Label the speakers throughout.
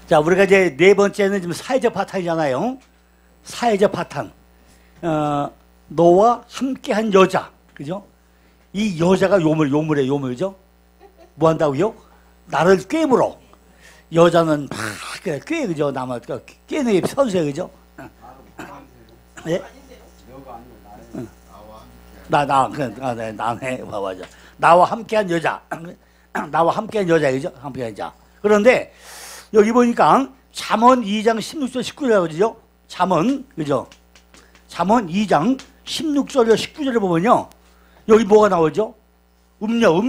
Speaker 1: 자, 우리가 이제 네 번째는 지금 사회적 바탕이잖아요. 사회적 바탕. 너와 함께한 여자, 그죠? 이 여자가 요물이에요, 요물이죠? 뭐 한다고요? 나를 꿰물어. 여자는 막 꿰, 그죠? 남을 꿰는 게 선수예요, 그죠? 예? 나네, 맞아. 나와 함께한 여자. 나와 함께한 여자, 그죠? 함께한 여자. 그런데, 여기 보니까, 잠언 2장 16절 19절이라고 그러죠? 잠언, 그죠? 잠언 2장 16절과 19절을 보면요. 여기 뭐가 나오죠? 음녀가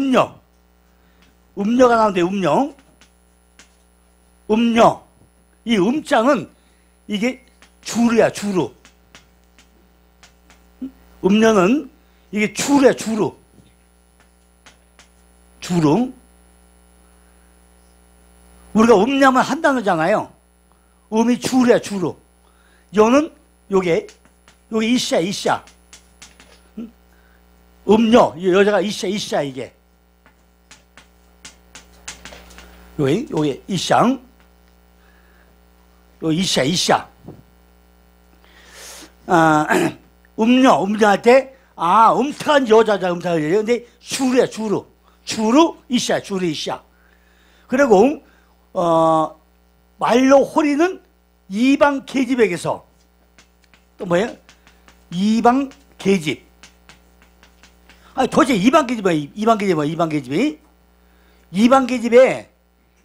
Speaker 1: 나오는데, 음녀. 이 음자는, 이게 주르야, 주르. 음녀는, 이게 주르야, 주르. 주름. 우리가 음냐면 한다는 거잖아요. 음이 주르야, 주르. 여는 요게 이샤. 음녀, 여자가 이샤, 이게. 요게 이샤. 요 이샤. 음녀할 때, 음탕한 여자자, 음탕한 여자. 근데 주르야, 주르. 주르 이샤. 그리고, 말로 호리는 이방 계집에게서, 또 뭐예요? 이방 계집. 도대체 이방 계집이 이방 계집에,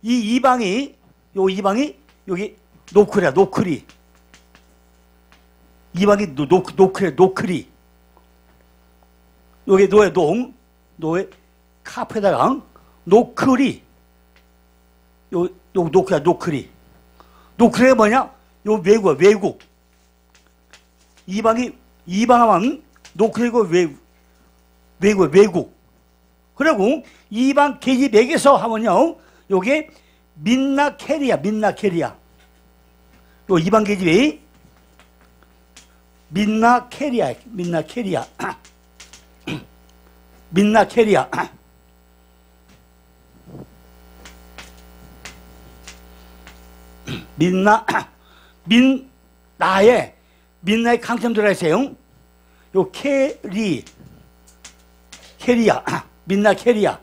Speaker 1: 이방이, 여기, 노크리. 이방이 노크리. 여기 노에 카페다가 노크리. 노크리. 노크리가 뭐냐? 외국. 이방하면 노크리고 외국. 그리고 이방 계집에게서 하면요. 요게 민나케리아. 요 이방 계집이 민나케리아. 민나의 강점 들어있어요. 요 민나케리아.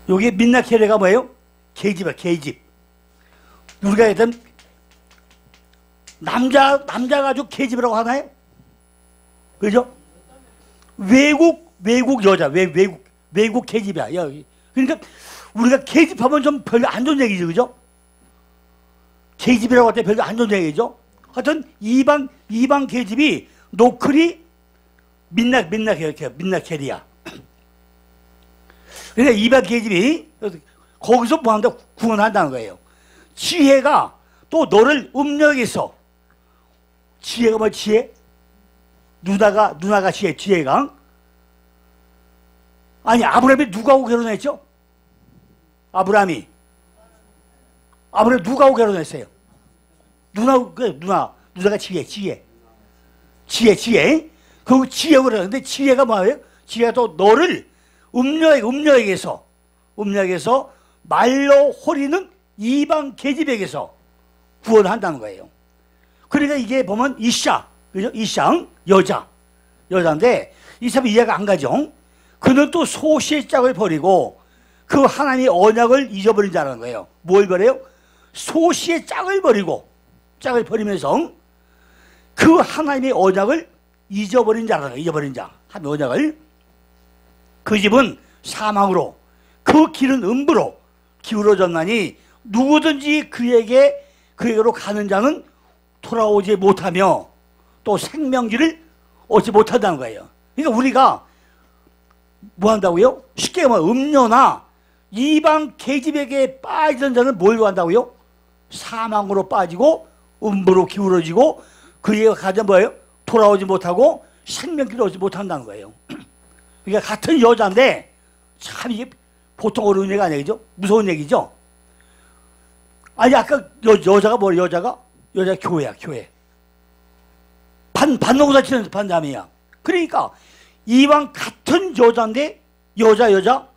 Speaker 1: 요게 민나케리아가 뭐예요? 계집이야, 계집. 우리가 했던 남자 가지고 계집이라고 하나요? 그죠? 외국 여자, 외국 계집이야. 그러니까 우리가 계집하면 좀 별로 안 좋은 얘기죠, 그죠? 계집이라고 할 때 별로 안 좋은 얘기죠. 하여튼 이방 계집이 노크리 민나케리아. 그러니까 이방 계집이 거기서 뭐 한다? 구원한다는 거예요. 지혜가 또 너를 음녀에게서, 지혜가 뭐 지혜? 누나가 지혜가. 아니, 아브라함이 누구하고 결혼했죠? 아브라함이 누구하고 결혼했어요? 누나가 지혜. 그 지혜가 그러는데, 지혜가 뭐예요? 지혜가 또 너를 음녀에게서 말로 호리는 이방 계집에게서 구원한다는 거예요. 그러니까 이게 보면 이샤, 그죠? 이샤, 여자인데, 이 사람이 이해가 안 가죠? 그는 또 소시의 짝을 버리고 그 하나님의 언약을 잊어버린 자라는 거예요. 뭘 버려요? 소시의 짝을 버리면서 그 하나님의 언약을 잊어버린 자라는 거예요. 하나님의 언약을. 그 집은 사망으로, 그 길은 음부로 기울어졌나니 누구든지 그에게로 가는 자는 돌아오지 못하며 또 생명길을 얻지 못한다는 거예요. 그러니까 우리가 뭐 한다고요? 쉽게 말하면 음녀나 이방 계집에게 빠지던 자는 뭘 한다고요? 사망으로 빠지고 음부로 기울어지고 그에게 가자 뭐예요? 돌아오지 못하고 생명길을 얻지 못한다는 거예요. 그러니까 같은 여자인데 참 이게 보통 어려운 얘기가 아니죠? 무서운 얘기죠? 아니 아까 여자가 뭐예요? 여자가 교회야, 교회. 반농사 치는 반자매야. 그러니까 이왕 같은 여자인데 여자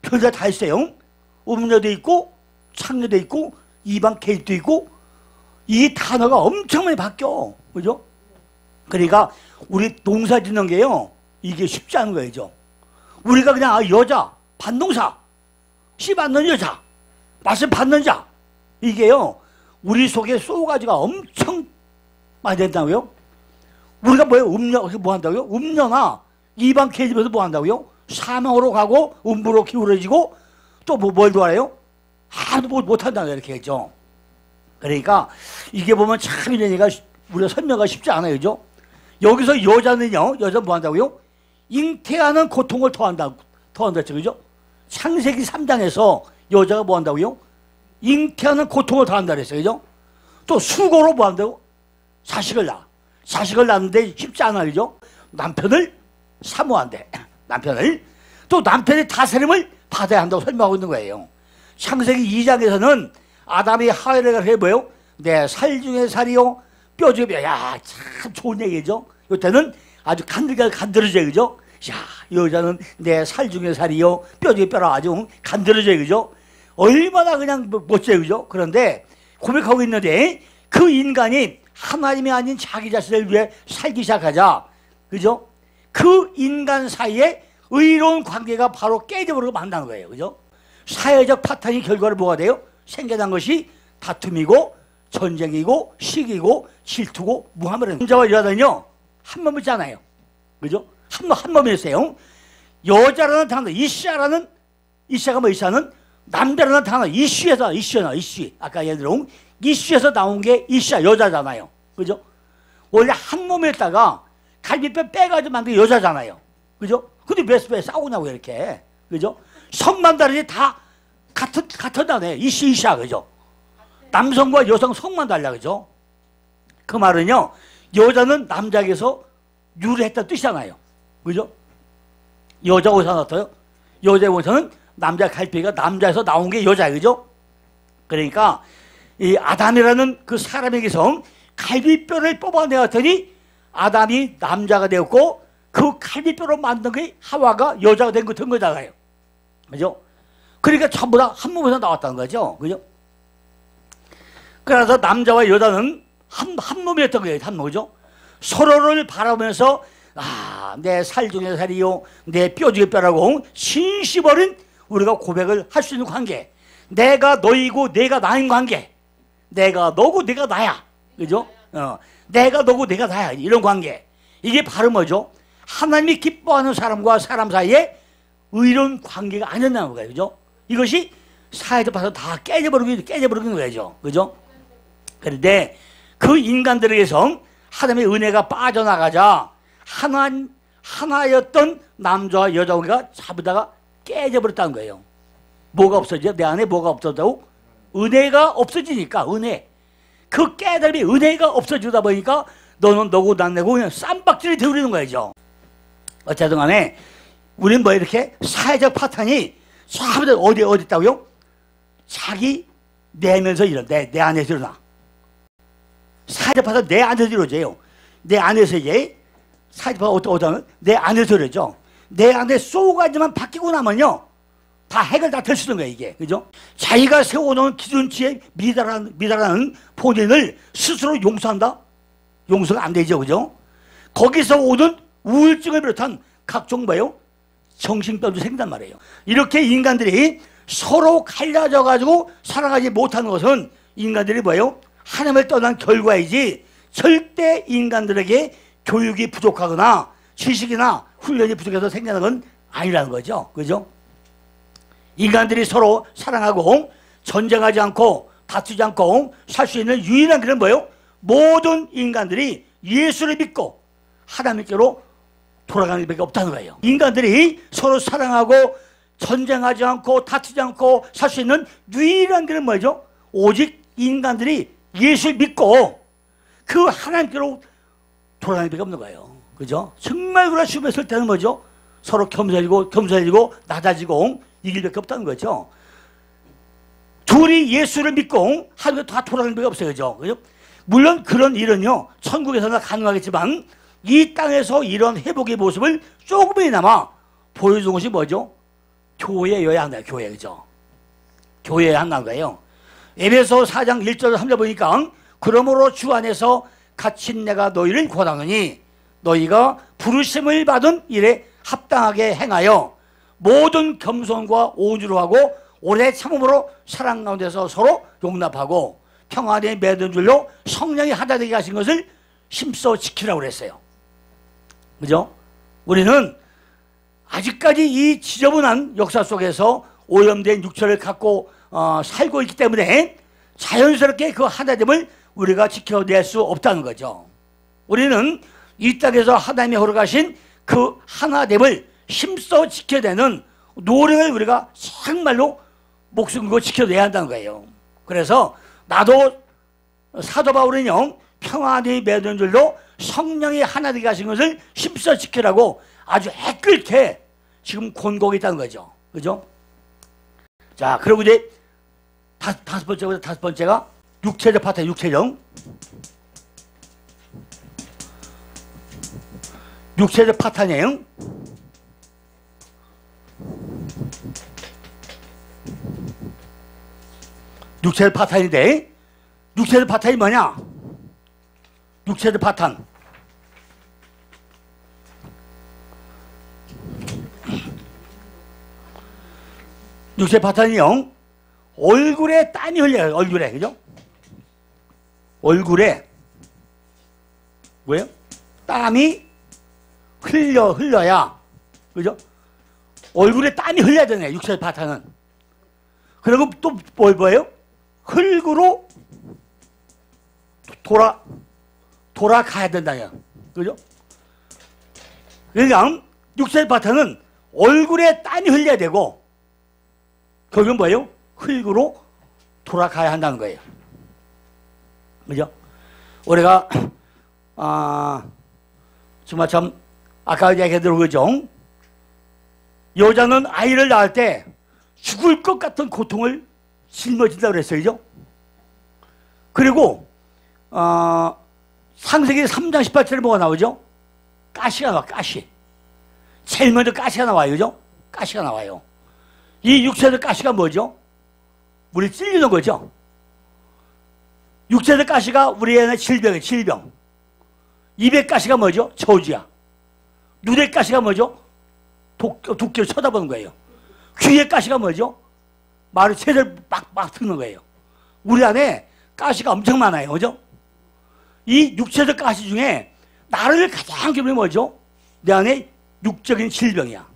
Speaker 1: 별다 다 있어요. 음녀도 있고 창녀도 있고 이방 계집도 있고 이 단어가 엄청 많이 바뀌어. 그죠? 그러니까 우리 농사 짓는 게요 이게 쉽지 않은 거죠. 우리가 그냥 여자 반동사 씨 받는 여자 말씀 받는 자 이게요 우리 속에 쏘가지가 엄청 많이 된다고요. 우리가 뭐예요? 음녀 뭐 한다고요? 음녀나 이방 계집에서 뭐 한다고요? 사망으로 가고 음부로 기울어지고 또 뭘 도와요? 아무도 못한다고 이렇게 했죠. 그러니까 이게 보면 참 이러니까 우리가 설명하기 쉽지 않아요. 그죠? 여기서 여자는요 여자 뭐 한다고요? 잉태하는 고통을 더한다 했죠. 그죠? 창세기 3장에서 여자가 뭐 한다고요? 잉태하는 고통을 더한다 그랬어요. 그죠? 또 수고로 뭐 한다고? 자식을 낳는데 쉽지 않아. 그죠? 남편을 사모한대. 남편을. 또 남편의 다스림을 받아야 한다고 설명하고 있는 거예요. 창세기 2장에서는 아담이 하와를 해 뭐요? 내 살 중에 살이요 뼈 중에 뼈. 야, 참 좋은 얘기죠. 이때는 아주 간드러져요. 그죠? 야, 여자는 내 살 중에 살이요 뼈 중에 뼈라 아주 간드러져요. 그죠? 얼마나 그냥 멋져요. 그죠? 그런데 고백하고 있는데 그 인간이 하나님이 아닌 자기 자신을 위해 살기 시작하자. 그죠? 그 인간 사이에 의로운 관계가 바로 깨져버리고 만나는 거예요. 그죠? 사회적 파탄이 결과로 뭐가 돼요? 생겨난 것이 다툼이고 전쟁이고 시기고 질투고 무함을 남자와 여자는요 한 몸이잖아요. 그죠? 한 몸이었어요. 여자라는 단어 이샤라는 이샤가 뭐 이샤는 남자라는 단어 이슈에서 이슈 아까 예를 들어 이슈에서 나온 게 이샤 여자잖아요. 그죠? 원래 한 몸에다가 갈비뼈 빼가지고 만든 게 여자잖아요. 그죠? 근데 왜 싸우냐고 이렇게. 그죠? 성만 다르지 다 같은 단어예요. 이샤 그죠? 남성과 여성 성만 달라. 그죠? 그 말은요 여자는 남자에게서 유래했다는 뜻이잖아요. 그죠? 여자 어디서 나왔어요? 여자 원서는 남자 갈피가 남자에서 나온 게 여자예요. 그죠? 그러니까 이 아담이라는 그 사람에게서 갈비뼈를 뽑아내었더니 아담이 남자가 되었고 그 갈비뼈로 만든 게 하와가 여자가 된 거잖아요. 그죠? 그러니까 전부 다 한 몸에서 나왔다는 거죠. 그죠? 그래서 남자와 여자는 한 몸이었던 거예요. 한 몸이죠. 서로를 바라보면서 내 살 중에 살이요 내 뼈 중에 뼈라고 신시버린 우리가 고백을 할 수 있는 관계. 내가 너이고 내가 나인 관계. 내가 너고 내가 나야. 그죠? 내가 너고 내가 나야. 이런 관계. 이게 바로 뭐죠? 하나님이 기뻐하는 사람과 사람 사이에 의로운 관계가 아니었다는 거예요. 그죠? 이것이 사회적 파서 다 깨져버리는 거죠. 그죠? 그런데 그 인간들에게서 하나님의 은혜가 빠져나가자 하나였던 남자와 여자가 잡으다가 깨져버렸다는 거예요. 뭐가 없어져? 내 안에 뭐가 없어졌다고? 은혜가 없어지니까 은혜. 그 깨달음이 은혜가 없어지다 보니까 너는 너고 난 내고 그냥 쌈박질이 되어버리는 거죠. 어쨌든 간에 우리는 뭐 이렇게 사회적 파탄이 전부 어디 있다고요? 자기 내면서 내 안에서 일어나. 사회적 파탄 내 안에서 이루어져요. 내 안에서 이제 사회적 파탄은 내 안에서 이루어져. 내 안에 쏘가지만 바뀌고 나면요 다 해결 다 될 수 있는 거예요. 이게. 그죠? 자기가 세워놓은 기준치에 미달하는 본인을 스스로 용서한다? 용서가 안 되죠. 그죠? 거기서 오는 우울증을 비롯한 각종 뭐예요? 정신병도 생긴단 말이에요. 이렇게 인간들이 서로 갈라져 가지고 살아가지 못하는 것은 인간들이 뭐예요? 하나님을 떠난 결과이지 절대 인간들에게 교육이 부족하거나 지식이나 훈련이 부족해서 생기는 건 아니라는 거죠. 그죠? 인간들이 서로 사랑하고 전쟁하지 않고 다투지 않고 살 수 있는 유일한 길은 뭐예요? 모든 인간들이 예수를 믿고 하나님께로 돌아가는 것밖에 없다는 거예요. 인간들이 서로 사랑하고 전쟁하지 않고 다투지 않고 살 수 있는 유일한 길은 뭐죠? 오직 인간들이 예수를 믿고 그 하나님께로 돌아가는 것밖에 없는 거예요. 그죠? 정말 우리가 시험에 설 때는 뭐죠? 서로 겸손해지고 낮아지고 이 길밖에 없다는 거죠. 둘이 예수를 믿고 하루에 다 돌아가는 것밖에 없어요. 그죠? 물론 그런 일은요 천국에서나 가능하겠지만 이 땅에서 이런 회복의 모습을 조금이나마 보여주는 것이 뭐죠? 교회여야 한다. 교회. 그죠? 교회에 한다는 거예요. 에베소 4장 1절 3절 보니까 그러므로 주 안에서 갇힌 내가 너희를 권하노니 너희가 부르심을 받은 일에 합당하게 행하여 모든 겸손과 오주로 하고 오래 참음으로 사랑 가운데서 서로 용납하고 평안에 맺은 줄로 성령이 하나 되게 하신 것을 힘써 지키라고 그랬어요. 그죠? 우리는 아직까지 이 지저분한 역사 속에서 오염된 육체를 갖고 살고 있기 때문에 자연스럽게 그 하나됨을 우리가 지켜낼 수 없다는 거죠. 우리는 이 땅에서 하나님이 허락하신 그 하나됨을 힘써 지켜내는 노력을 우리가 정말로 목숨 걸고 지켜내야 한다는 거예요. 그래서 나도 사도 바울은요, 평안히 맺은 줄로 성령이 하나 되게 하신 것을 힘써 지키라고 아주 애끓게 지금 권고하고 있다는 거죠. 그죠? 자, 그리고 이제 다섯 번째가 육체적 파탄, 육체적 파탄이에요. 육체적 파탄인데, 육체적 파탄이 뭐냐? 육체적 파탄. 육체적 파탄이요, 얼굴에 땀이 흘려요. 얼굴에, 그죠? 얼굴에 뭐예요? 땀이 흘러야, 그죠? 얼굴에 땀이 흘려야 되네, 육체적 파탄은. 그리고 또 뭐예요? 흙으로 돌아가야 된다요. 그죠? 그러니까 육체적 파탄은 얼굴에 땀이 흘려야 되고, 그건 뭐예요? 흙으로 돌아가야 한다는 거예요. 그죠? 우리가 정말 참 아까 얘기했던 그죠? 여자는 아이를 낳을 때 죽을 것 같은 고통을 짊어진다고 그랬어요. 그죠? 그리고 창세기 3장 18절에 뭐가 나오죠? 가시가 나와. 가시. 제일 먼저 가시가 나와요. 그죠? 가시가 나와요. 이 육체적 가시가 뭐죠? 우리 찔리는 거죠. 육체적 가시가 우리의 질병이에요. 질병. 입의 가시가 뭐죠? 저주야. 눈의 가시가 뭐죠? 도끼를 쳐다보는 거예요. 귀의 가시가 뭐죠? 말을 제대로 막 듣는 거예요. 우리 안에 가시가 엄청 많아요. 그죠? 이 육체적 가시 중에 나를 가장 기분이 뭐죠? 내 안에 육적인 질병이야.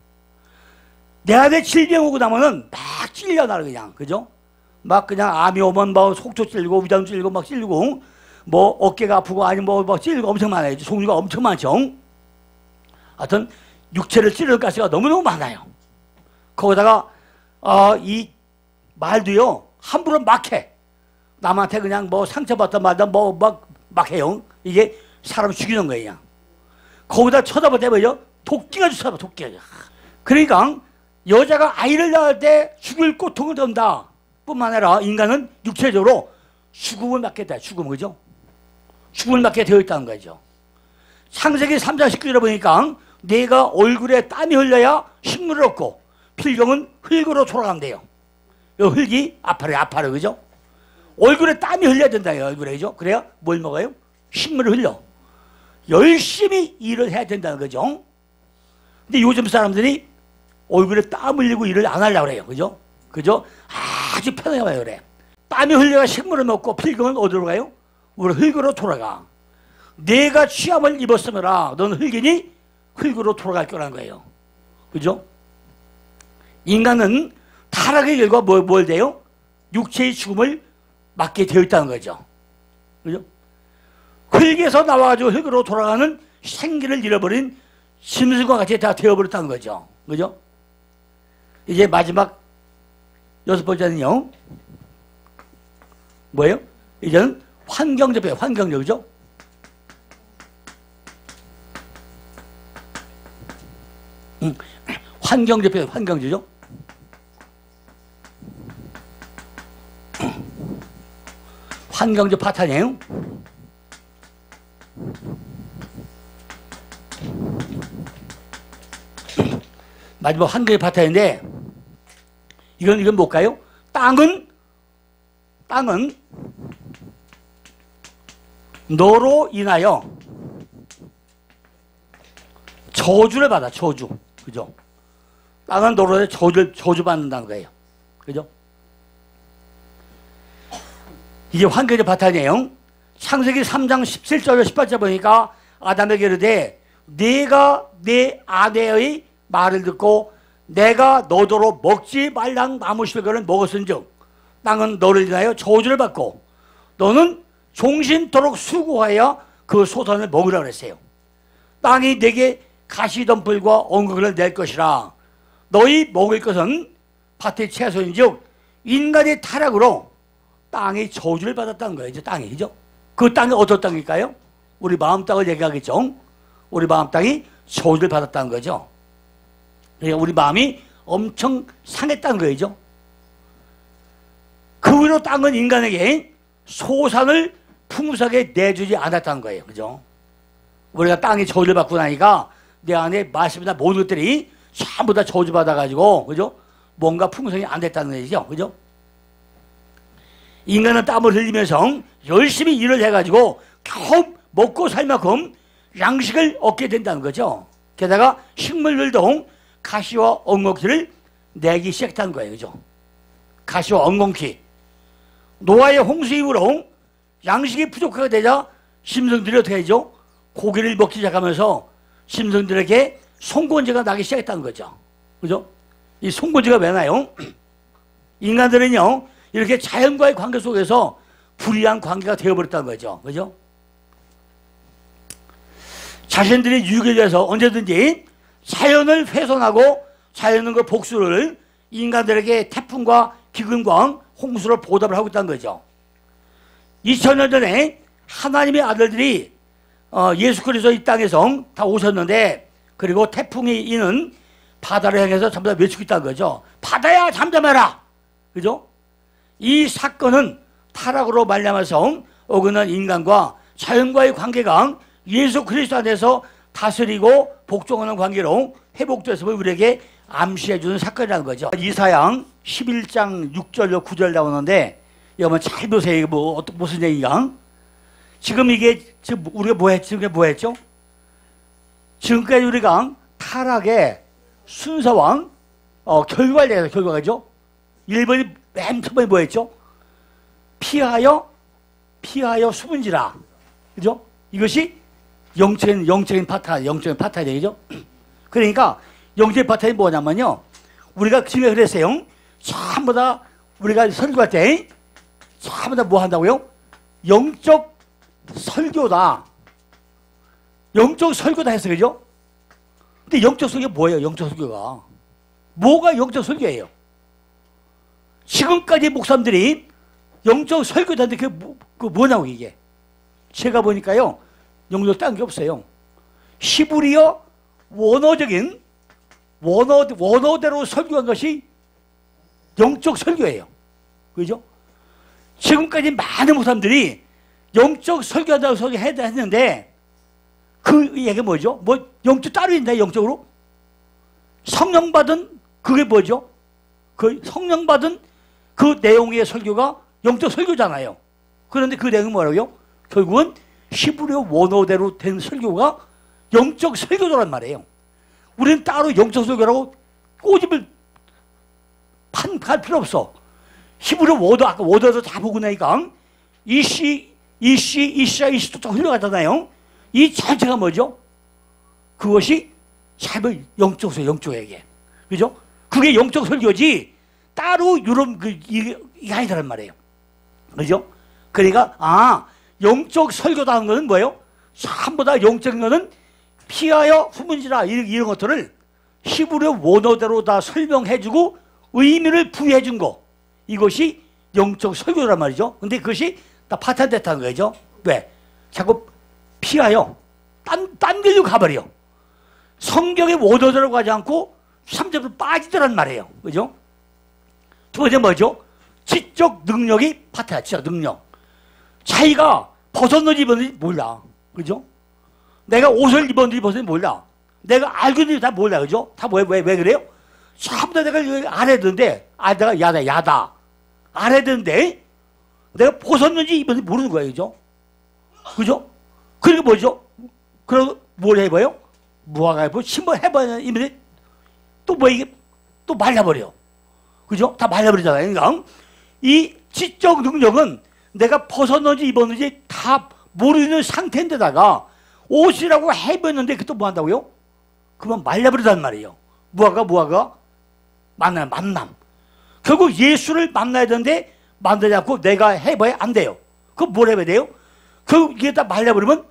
Speaker 1: 내 안에 질병 오고 나면은 막 찔려 나를 그냥. 그죠? 막 그냥 암이 오면 뭐 속초 찔리고 위장 찔리고 막 찔리고 뭐 어깨가 아프고 아니면 뭐 찔리고 엄청 많아요. 종류가 엄청 많죠. 하여튼 육체를 찌르는 가시가 너무너무 많아요. 거기다가 이 말도요 함부로 막 해. 남한테 그냥 뭐 상처받다 말다 뭐 막 해요. 이게 사람 죽이는 거예요. 거기다 쳐다볼 때 뭐죠? 도끼가 쳐다봐. 도끼가. 그러니까 여자가 아이를 낳을 때 죽을 고통을 던다 뿐만 아니라 인간은 육체적으로 죽음을 맞게 돼. 죽음, 그죠? 죽음을 맞게 되어 있다는 거죠. 창세기 3장 19절에 보니까 내가 얼굴에 땀이 흘려야 식물을 얻고 필경은 흙으로 돌아간대요. 이 흙이 아파요. 그죠? 얼굴에 땀이 흘려야 된다요. 얼굴에, 그죠? 그래야 뭘 먹어요? 식물을 흘려. 열심히 일을 해야 된다는 거죠. 근데 요즘 사람들이 얼굴에 땀 흘리고 일을 안 하려고 그래요. 그죠? 그죠? 아주 편하게 봐요. 그래. 땀이 흘려야 식물을 먹고 필경은 어디로 가요? 우리 흙으로 돌아가. 내가 취함을 입었으므라 너는 흙이니 흙으로 돌아갈 거라는 거예요. 그죠? 인간은 타락의 결과 뭘 돼요? 육체의 죽음을 맞게 되어 있다는 거죠. 그죠? 흙에서 나와가지고 흙으로 돌아가는 생기를 잃어버린 짐승과 같이 다 되어버렸다는 거죠. 그죠? 이제 마지막 6번째는요. 뭐예요? 이제는 환경적이에요. 환경적, 그죠? 환경적이에요. 환경적이죠? 환경적 파탄이에요. 마지막 환경의 파탄인데 이건 뭘까요? 땅은 너로 인하여 저주를 받아. 저주. 그죠? 땅은 너로 인해 저주 받는다는 거예요. 그죠? 이게 환경의 바탕이에요. 창세기 3장 17절 18절 보니까 아담에게 이르되 네가 내 아내의 말을 듣고 내가 너더러 먹지 말랑 나무 실과를 먹었은즉 땅은 너를 인하여 저주를 받고 너는 종신토록 수고하여 그 소산을 먹으라 그랬어요. 땅이 내게 가시덤불과 엉겅을 낼 것이라. 너희 먹을 것은 밭의 채소인즉 인간의 타락으로 땅이 저주를 받았다는 거예요. 이제 땅이, 그죠? 그 땅이 어떤 땅일까요? 우리 마음 땅을 얘기하겠죠. 우리 마음 땅이 저주를 받았다는 거죠. 그러니까 우리 마음이 엄청 상했다는 거죠. 그 후로 땅은 인간에게 소산을 풍성하게 내주지 않았다는 거예요. 그죠? 우리가 땅이 저주를 받고 나니까 내 안에 말씀이나 모든 것들이 전부 다 저주받아가지고, 그죠? 뭔가 풍성이 안 됐다는 얘기죠. 그죠? 인간은 땀을 흘리면서 열심히 일을 해가지고 겨우 먹고 살 만큼 양식을 얻게 된다는 거죠. 게다가 식물들도 가시와 엉겅퀴를 내기 시작했다는 거예요. 그죠? 가시와 엉겅퀴. 노아의 홍수 이후로 양식이 부족하게 되자 짐승들이 어떻게 하죠? 고기를 먹기 시작하면서 짐승들에게 송곳니가 나기 시작했다는 거죠. 그죠? 이 송곳니가 왜 나요? 인간들은요, 이렇게 자연과의 관계 속에서 불이한 관계가 되어버렸다는 거죠. 그죠? 자신들이 유익에 대해서 언제든지 자연을 훼손하고 자연의 그 복수를 인간들에게 태풍과 기근과 홍수로 보답을 하고 있다는 거죠. 2000년 전에 하나님의 아들들이 예수 그리스도 이 땅에서 다 오셨는데, 그리고 태풍이 이는 바다를 향해서 전부 다 외치고 있다는 거죠. 바다야 잠잠해라. 그죠? 이 사건은 타락으로 말미암아서 어긋난 인간과 자연과의 관계가 예수 그리스도 안에서 다스리고 복종하는 관계로 회복됐음을 우리에게 암시해주는 사건이라는 거죠. 이사야 11장 6절 9절 나오는데 여러분 잘 보세요. 이게 무슨 얘기가? 지금 이게 지금 우리가 뭐 했죠? 지금까지 우리가 타락의 순서와 결과에 대해서 결과가죠. 1번이 맨 처음에 뭐 했죠? 피하여 숨은지라. 그죠? 이것이 영적인 파탄이 되죠. 그러니까 영적인 파탄이 뭐냐면요. 우리가 지금 그랬어요. 전부 다 우리가 설교할 때 전부 다 뭐 한다고요? 영적 설교다. 영적 설교다 했어. 그죠? 근데 영적 설교가 뭐예요? 영적 설교가. 뭐가 영적 설교예요? 지금까지 목사님들이 영적 설교도 하는데 그게 뭐냐고 이게. 제가 보니까요. 영적 딴 게 없어요. 히브리어 원어적인 원어대로 설교한 것이 영적 설교예요. 그죠? 지금까지 많은 목사님들이 영적 설교한다고 설교했는데 그 얘기가 뭐죠? 뭐 영적 따로 있나요? 영적으로? 성령 받은 그게 뭐죠? 그 성령 받은 그 내용의 설교가 영적 설교잖아요. 그런데 그 내용은 뭐라고요? 결국은 히브리어 원어대로 된 설교가 영적 설교도란 말이에요. 우리는 따로 영적 설교라고 꼬집을 갈 필요 없어. 히브리어 워드, 아까 워드에서 다 보고 나니까 이시도 다 흘러가잖아요. 이 전체가 뭐죠? 그것이 잘 영적 설교, 영적 얘기. 그죠? 그게 영적 설교지 따로 이런 이게 아니다란 말이에요. 그죠? 그러니까 영적 설교다 하는 것은 뭐예요? 전부 다 영적인 것은 피하여 숨은지라 이런 것들을 히브리어 원어대로 다 설명해주고 의미를 부여해준 거, 이것이 영적 설교란 말이죠. 근데 그것이 다 파탄됐다는 거죠. 왜? 자꾸 피하여 딴 길로 가버려. 성경의 원어대로 가지 않고 3절로 빠지더란 말이에요. 그죠? 두 번째 뭐죠? 지적 능력이 파탄이야. 지적 능력. 자기가 벗었는지 입었는지 몰라. 그죠? 내가 옷을 입었는지 벗었는지 몰라. 내가 알고 있는지 다 몰라. 그죠? 다 왜 그래요? 전부 다 내가 알아야 되는데, 내가 야다. 알아야 되는데 내가 벗었는지 입었는지 모르는 거예요. 그죠? 그죠? 그리고 뭐죠? 그리고 뭘 해봐요? 무화과 해보 신문해봐야 이면 또 뭐 이게 또 말라버려. 그죠? 다 말라버리잖아요. 그러니까 이 지적 능력은 내가 벗었는지 입었는지 다 모르는 상태인데다가 옷이라고 해봤는데 그또 뭐 한다고요? 그만 말라버리단 말이에요. 무화과 만남. 결국 예수를 만나야 되는데 만나지 않고 내가 해봐야 안 돼요. 그럼 뭘 해봐야 돼요? 결국 이게 다 말라버리면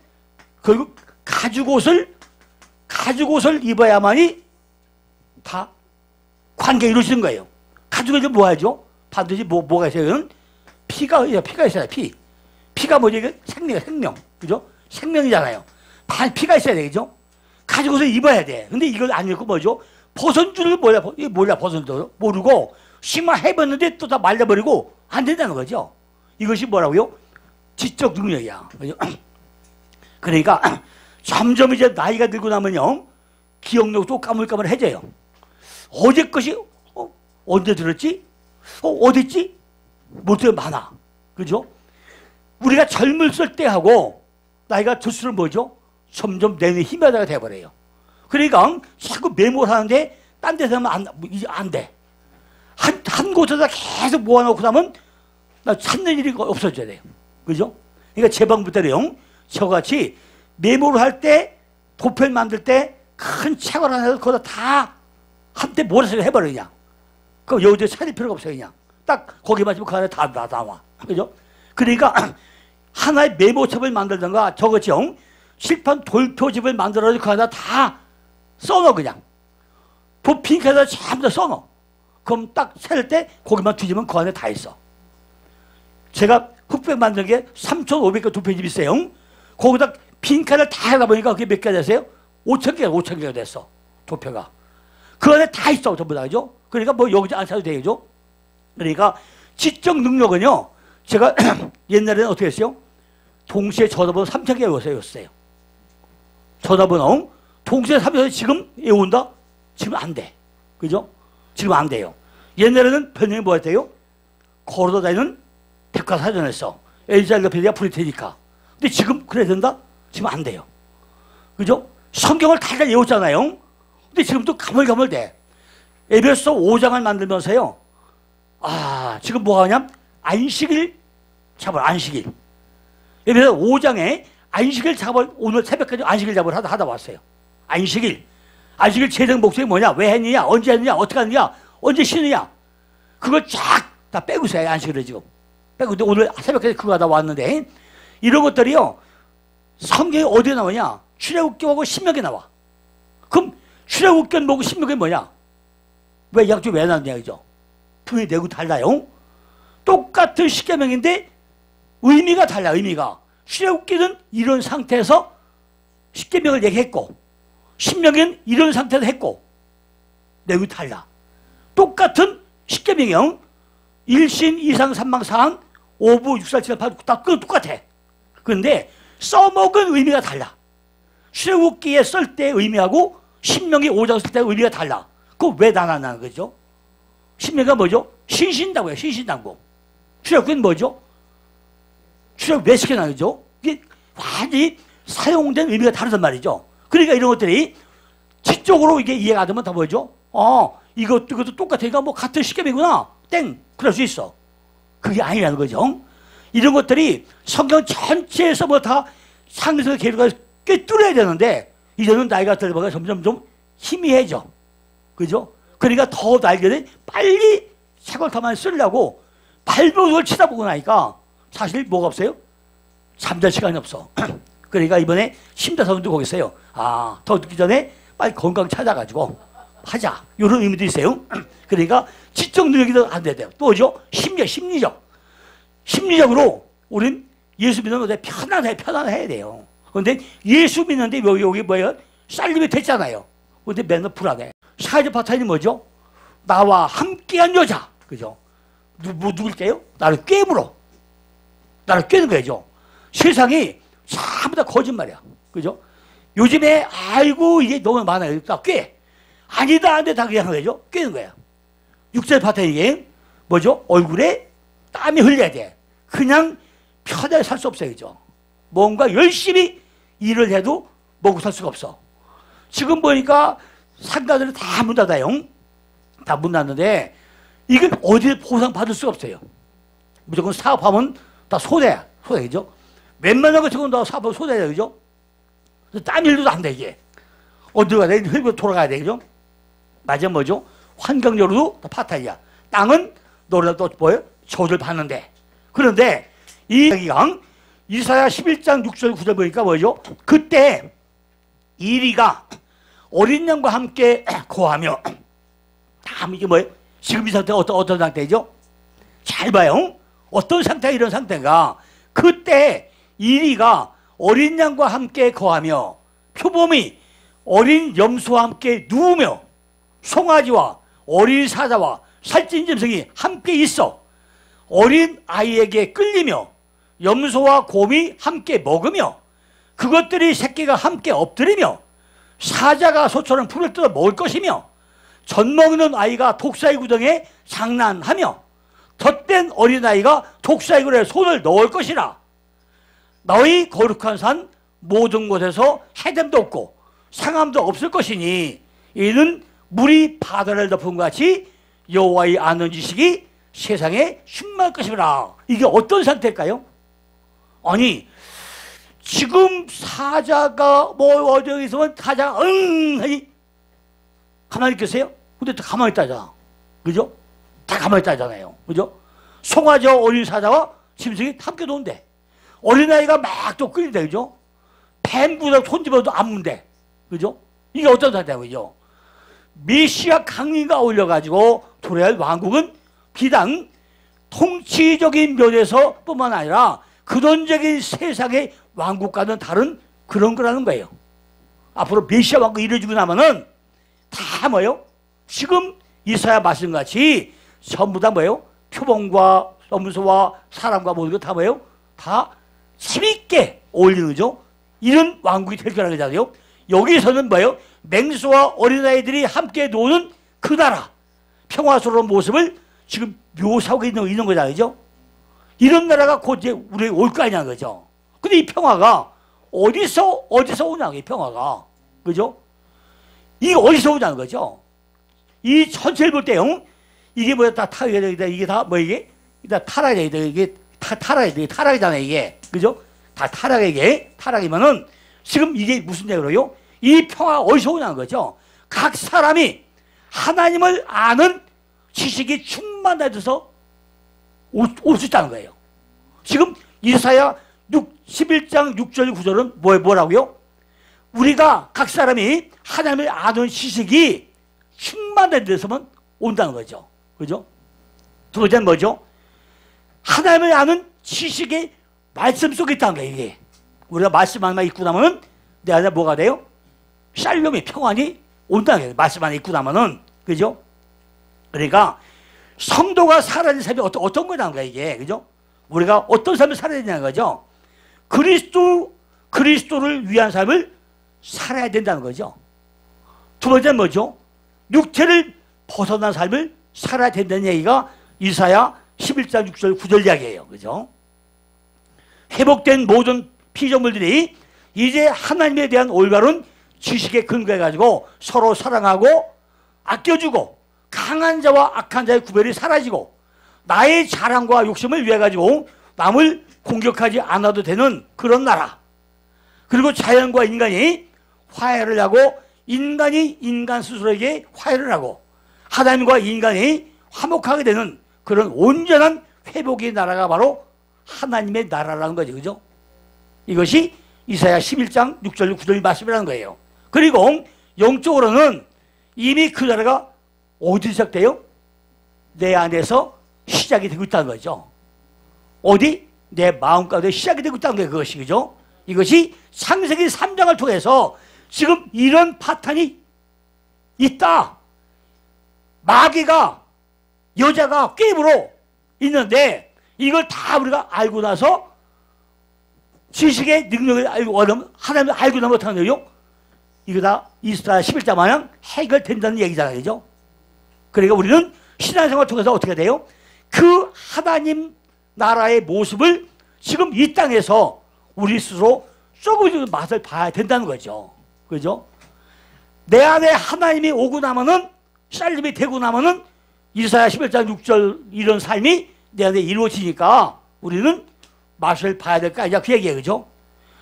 Speaker 1: 결국 가죽옷을 입어야만이 다 관계가 이루어지는 거예요. 가죽옷을 뭐 하죠? 반드시 뭐가 있어요? 피가 있어야 돼. 피가 뭐죠? 이게 생명. 그죠? 생명이잖아요. 피가 있어야 되겠죠? 가죽옷을 입어야 돼. 근데 이걸 안 입고 뭐죠? 벗은 줄을 몰라 벗은 줄 모르고 심화 해봤는데 또 다 말려버리고 안 된다는 거죠. 이것이 뭐라고요? 지적 능력이야. 그죠? 그러니까 점점 이제 나이가 들고 나면요 기억력도 까물까물해져요. 어제 것이 언제 들었지? 어디 있지? 못해 많아. 그죠? 우리가 젊을 때하고 나이가 들수록 뭐죠? 점점 내내 희미하다가 돼버려요. 그러니까 자꾸 메모를 하는데 딴 데서 하면 안 돼. 한 곳에다 계속 모아놓고 나면 나 찾는 일이 없어져야 돼요. 그죠? 그러니까 제 방법대로요. 저같이 메모를 할 때 도표를 만들 때 큰 책을 하나 해서 거기다 다 한때 몰아서 해버리냐. 그럼 여기서 찾을 필요가 없어요. 그냥 딱 거기 맞으면 그 안에 다 나와. 그죠? 그러니까 하나의 메모첩을 만들던가 저같이 칠판 돌표집을 만들어서 그 안에 다 써넣어. 그냥 빈칸에다 전부 다 써넣어. 그럼 딱 셀 때 거기만 뒤지면 그 안에 다 있어. 제가 흑백 만든 게 3,500개 도표집이 있어요. 거기다 빈칸을 다 하다 보니까 그게 몇 개가 됐어요? 5,000개가 됐어. 도표가. 그 안에 다 있어. 전부 다. 그죠? 그러니까 뭐 여기서 안 사도 되죠? 그러니까 지적 능력은요. 제가 옛날에는 어떻게 했어요? 동시에 전화번호 3,000개 외웠어요. 전화번호 동시에 3,000개 지금 외운다? 지금 안 돼. 그죠? 지금 안 돼요. 옛날에는 별명이 뭐였대요? 걸어다니는 백과사전에서 엘자일로페디아 부를 테니까. 근데 지금 그래야 된다? 지금 안 돼요. 그죠? 성경을 다 외웠잖아요. 근데 지금도 가물가물돼. 에베소 5장을 만들면서요. 지금 뭐 하냐면 안식일 잡을 안식일. 에베소 5장에 안식일 잡을 오늘 새벽까지 안식일 잡을 하다 왔어요. 안식일 제정 목적이 뭐냐? 왜 했느냐? 언제 했느냐? 어떻게 하느냐? 언제 쉬느냐? 그걸 쫙 다 빼고 있어요. 안식일을 지금. 빼고 근데 오늘 새벽까지 그거 하다 왔는데 이런 것들이요. 성경에 어디에 나오냐? 출애굽기하고 신명기에 나와. 그럼 출애굽기는 뭐고 신명기는 뭐냐? 왜 양쪽 왜 나왔냐 그죠? 분명히 내고 달라요. 똑같은 십계명인데 의미가 달라. 의미가. 출애굽기는 이런 상태에서 십계명을 얘기했고 신명기는 이런 상태에서 했고 내용이 달라. 똑같은 십계명이요. 1신 2상 3망 4한 5부 6살 7살 8 다 똑같아. 그런데 써먹은 의미가 달라. 출애굽기에 쓸 때 의미하고 신명기 5장 쓸 때 의미가 달라. 그거 왜 나눠나는 거죠? 신명기가 뭐죠? 신신당부예요. 신신당부. 출애굽기는 뭐죠? 출애굽 왜 시켜놔 그죠? 이게 완전히 사용된 의미가 다르단 말이죠. 그러니까 이런 것들이 지적으로 이게 이해가 안 되면 다 뭐죠? 이것도 똑같으니까 뭐 같은 십계명이구나. 땡! 그럴 수 있어. 그게 아니라는 거죠. 이런 것들이 성경 전체에서 뭐 다 상승의 계류가 꿰뚫어야 되는데 이제는 나이가 들어가면 점점 좀 희미해져. 그죠? 그러니까 더 날개를 빨리 책을 더 많이 쓰려고 발버둥을 치다 보고 나니까 사실 뭐가 없어요? 잠잘 시간이 없어. 그러니까 이번에 심사선도 거기 있어요. 더 늦기 전에 빨리 건강 찾아가지고 하자. 이런 의미도 있어요. 그러니까 지적 능력이 더 안 돼요. 또 뭐죠? 심리적으로 우린 예수 믿는 것에 편안해야 돼요. 그런데 예수 믿는데 여기 뭐예요? 살림이 됐잖아요. 그런데 맨날 불안해. 사회적 파탄이 뭐죠? 나와 함께한 여자. 그죠? 누굴게요? 나를 꿰물어. 나를 꿰는 거죠. 세상이 전부 다 거짓말이야. 그죠? 요즘에 알고 이게 너무 많아요. 다 꿰. 아니다, 안 돼. 다 그냥 하는 거죠. 꿰는 거야. 육체 파탄이 뭐죠? 얼굴에 땀이 흘려야 돼. 그냥 편하게 살 수 없어요. 그죠? 뭔가 열심히 일을 해도 먹고 살 수가 없어. 지금 보니까 상가들이 다 문 닫아요. 다 문 닫는데 이걸 어디에 보상받을 수가 없어요. 무조건 사업하면 다 손해야. 손해죠. 웬만한 거 지금 다 사업하면 손해야. 그죠? 땀 일도 안 돼, 이게. 어디 가야 돼? 흘고 돌아가야 돼. 그죠? 맞아, 뭐죠? 환경적으로도 다 파탄이야. 땅은 너네가 또 뭐예요? 저주를 받는데. 그런데 이 이야기가 이사야 11장 6절 9절 보니까 뭐죠? 그때 이리가 어린 양과 함께 거하며 다 이게 뭐예요? 지금 이 상태가 어떤 상태죠? 잘 봐요. 어떤 상태가 이런 상태가 그때 이리가 어린 양과 함께 거하며 표범이 어린 염소와 함께 누우며 송아지와 어린 사자와 살찐 짐승이 함께 있어 어린 아이에게 끌리며 염소와 곰이 함께 먹으며 그것들이 새끼가 함께 엎드리며 사자가 소처럼 풀을 뜯어 먹을 것이며 젖 먹는 아이가 독사의 구덩이에 장난하며 덧된 어린아이가 독사의 굴에 손을 넣을 것이라. 너희 거룩한 산 모든 곳에서 해됨도 없고 상함도 없을 것이니 이는 물이 바다를 덮은 것 같이 여호와의 아는 지식이 세상에 충만할 것이라. 이게 어떤 상태일까요? 아니 지금 사자가 뭐 어디 있으면 사자가 하니 가만히 있겠어요? 근데 다 가만히 있다잖아. 그죠? 다 가만히 있다잖아요. 그죠? 송아지와 어린 사자와 짐승이 함께 노는데 어린아이가 막 또 끌린다. 그죠? 뱀보다 손집어도 안 문대. 그죠? 이게 어떤 상태야. 그죠? 메시아 강림과 올려가지고 도래할 왕국은 비단 통치적인 면에서 뿐만 아니라 근원적인 세상의 왕국과는 다른 그런 거라는 거예요. 앞으로 메시아 왕국 이루어지고 나면은 다 뭐예요? 지금 이사야 말씀같이 전부 다 뭐예요? 표범과 염소와 사람과 모든 거 다 뭐예요? 다 힘있게 어울리는 거죠. 이런 왕국이 될 거라는 거잖아요. 여기서는 뭐예요? 맹수와 어린아이들이 함께 노는 그 나라 평화스러운 모습을 지금 묘사하고 있는 거잖아요. 이런 나라가 곧 이제 우리에게 올 거 아니냐는 거죠. 근데 이 평화가 어디서 오냐고, 이 평화가. 그죠? 이게 어디서 오냐는 거죠. 이 전체를 볼 때요, 이게 뭐야, 다 타락해야 되겠다. 이게 다 뭐 이게? 다 타락해야 되겠다. 이게 타락해야 돼. 타락이잖아요, 이게. 그죠? 다 타락에게, 타락이면은 지금 이게 무슨 얘기로요? 이 평화가 어디서 오냐는 거죠. 각 사람이 하나님을 아는 지식이 충만해져서 올 수 있다는 거예요. 지금 이사야 11장 6절 9절은 뭐라고요? 우리가 각 사람이 하나님을 아는 지식이 충만해져서만 온다는 거죠. 그죠? 두 번째는 뭐죠? 하나님을 아는 지식이 말씀 속에 있다는 거예요. 이게 우리가 말씀 하나만 있고 나면은 내 안에 뭐가 돼요? 샬롬이 평안이 온다는 거예요. 말씀 안에 있고 나면은. 그죠? 그러니까 성도가 살아야 되는 삶이 어떤 거냐는 거야, 이게. 그죠? 우리가 어떤 삶을 살아야 되냐는 거죠. 그리스도를 위한 삶을 살아야 된다는 거죠. 두 번째는 뭐죠? 육체를 벗어난 삶을 살아야 된다는 얘기가 이사야 11장 6절 9절 이야기예요. 그죠? 회복된 모든 피조물들이 이제 하나님에 대한 올바른 지식에 근거해가지고 서로 사랑하고 아껴주고 강한 자와 악한 자의 구별이 사라지고 나의 자랑과 욕심을 위해 가지고 남을 공격하지 않아도 되는 그런 나라. 그리고 자연과 인간이 화해를 하고 인간이 인간 스스로에게 화해를 하고 하나님과 인간이 화목하게 되는 그런 온전한 회복의 나라가 바로 하나님의 나라라는 거죠. 그죠? 이것이 이사야 11장 6절 9절의 말씀이라는 거예요. 그리고 영적으로는 이미 그 나라가 어디 시작돼요? 내 안에서 시작이 되고 있다는 거죠. 어디? 내 마음 가운데 시작이 되고 있다는 거예요. 그것이. 그죠? 이것이 창세기 3장을 통해서 지금 이런 파탄이 있다. 마귀가 여자가 게임으로 있는데 이걸 다 우리가 알고 나서 지식의 능력을 알고 하나님을 알고 나면 어떻게 하는 거예요? 이거 다 이스라엘 11자 마냥 해결된다는 얘기잖아요. 그죠? 그러니까 우리는 신앙생활을 통해서 어떻게 돼요? 그 하나님 나라의 모습을 지금 이 땅에서 우리 스스로 조금 맛을 봐야 된다는 거죠. 그죠? 내 안에 하나님이 오고 나면은, 살림이 되고 나면은 이사야 11장 6절 이런 삶이 내 안에 이루어지니까 우리는 맛을 봐야 될 거 아니냐, 그 얘기예요. 그죠?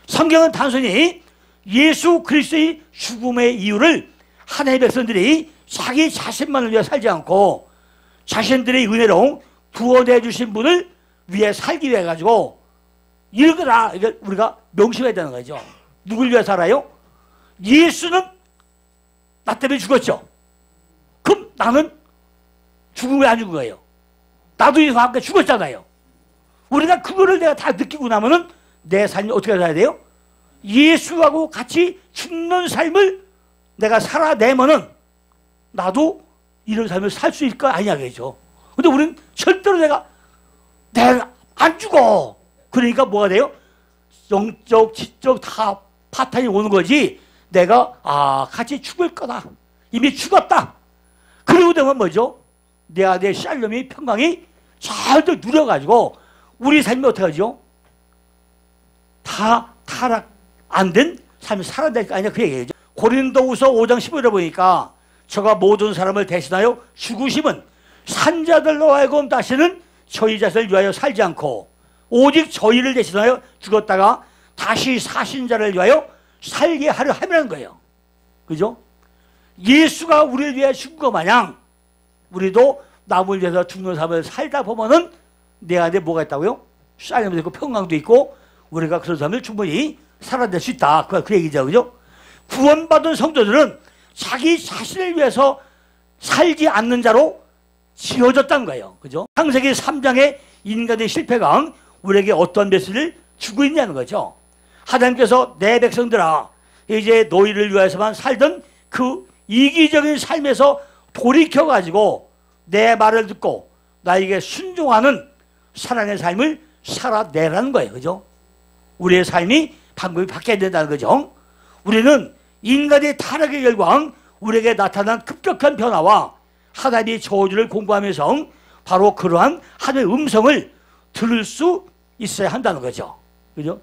Speaker 1: 성경은 단순히 예수 그리스도의 죽음의 이유를 하나님의 백성들이 자기 자신만을 위해 살지 않고 자신들의 은혜로 구원해 주신 분을 위해 살기 위해 가지고 이거다, 이게 우리가 명심해야 되는 거죠. 누굴 위해 살아요? 예수는 나 때문에 죽었죠. 그럼 나는 죽은 왜 안 죽은 거예요? 나도 예수와 함께 죽었잖아요. 우리가 그거를 내가 다 느끼고 나면은 내 삶이 어떻게 살아야 돼요? 예수하고 같이 죽는 삶을 내가 살아내면은 나도 이런 삶을 살 수 있을 거 아니냐, 그죠? 근데 우리는 절대로 내가 안 죽어. 그러니까 뭐가 돼요? 영적, 지적 다 파탄이 오는 거지. 내가 같이 죽을 거다. 이미 죽었다. 그러고 되면 뭐죠? 내 안에 샬롬이, 평강이 잘 누려가지고 우리 삶이 어떻게 하죠? 다 타락 안 된 삶을 살아야 될 거 아니냐, 그 얘기죠. 고린도후서 5장 15절에 보니까 저가 모든 사람을 대신하여 죽으심은 산자들로 하여금 다시는 저희 자신을 위하여 살지 않고 오직 저희를 대신하여 죽었다가 다시 사신 자를 위하여 살게 하려 함이라는 거예요. 그죠? 예수가 우리를 위해 죽은 것 마냥 우리도 남을 위해서 죽는 삶을 살다 보면은 내 안에 뭐가 있다고요? 쌀림도 있고 평강도 있고 우리가 그런 삶을 충분히 살아낼 수 있다. 그 얘기죠. 그죠? 구원받은 성도들은 자기 자신을 위해서 살지 않는 자로 지어졌다는 거예요. 그죠? 창세기 3장의 인간의 실패가 우리에게 어떤 메시지를 주고 있냐는 거죠. 하나님께서 내 백성들아, 이제 너희를 위해서만 살던 그 이기적인 삶에서 돌이켜가지고 내 말을 듣고 나에게 순종하는 사랑의 삶을 살아내라는 거예요. 그죠? 우리의 삶이 방법이 바뀌어야 된다는 거죠. 우리는 인간의 타락의 결과 우리에게 나타난 급격한 변화와 하나님의 저주를 공부하면서 바로 그러한 하나님의 음성을 들을 수 있어야 한다는 거죠. 그죠?